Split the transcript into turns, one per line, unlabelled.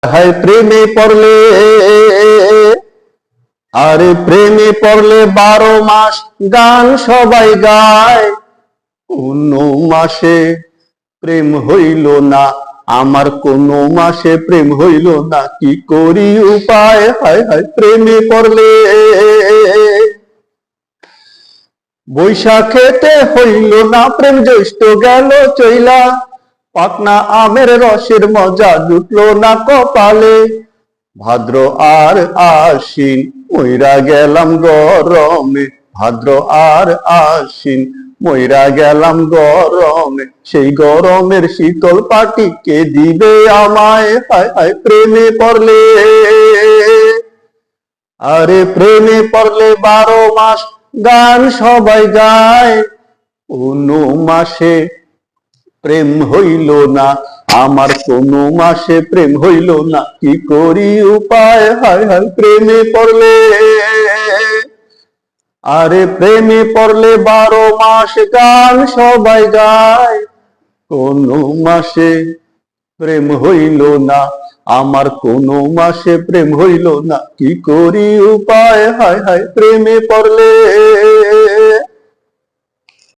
হায় প্রেমে পড়লে, আরে প্রেমে পড়লে 12 মাস গান সবাই গায়। কোন মাসে প্রেম হইল না আমার, কোন মাসে প্রেম হইল না, কি করি উপায়? হায় হায় প্রেমে পড়লে। বৈশাখেতে হইল না প্রেম, জ্যৈষ্ঠ গেল চইলা, পাকনা আমের রসের মজা জুটলো না কপালে। ভাদ্র আর আশ্বিন মইরা গেলাম গরমে, ভাদ্র আর আশ্বিন মইরা গেলাম গরমে, সেই গরমের শীতল পাটি কে দিবে আমায়? হায় হায় প্রেমে পড়লে, আরে প্রেমে পড়লে 12 মাস গান সবাই গায়। কোন মাসে প্রেম হইল না আমার, কোন মাসে প্রেম হইল না, কি করি উপায়? হায় হায় প্রেমে পড়লে। আরে প্রেমে পড়লে 12 মাস গান সবাই গায়। কোন মাসে প্রেম হইল না আমার, কোন মাসে প্রেম হইল না, কি করি উপায়? হায় হায় প্রেমে পড়লে।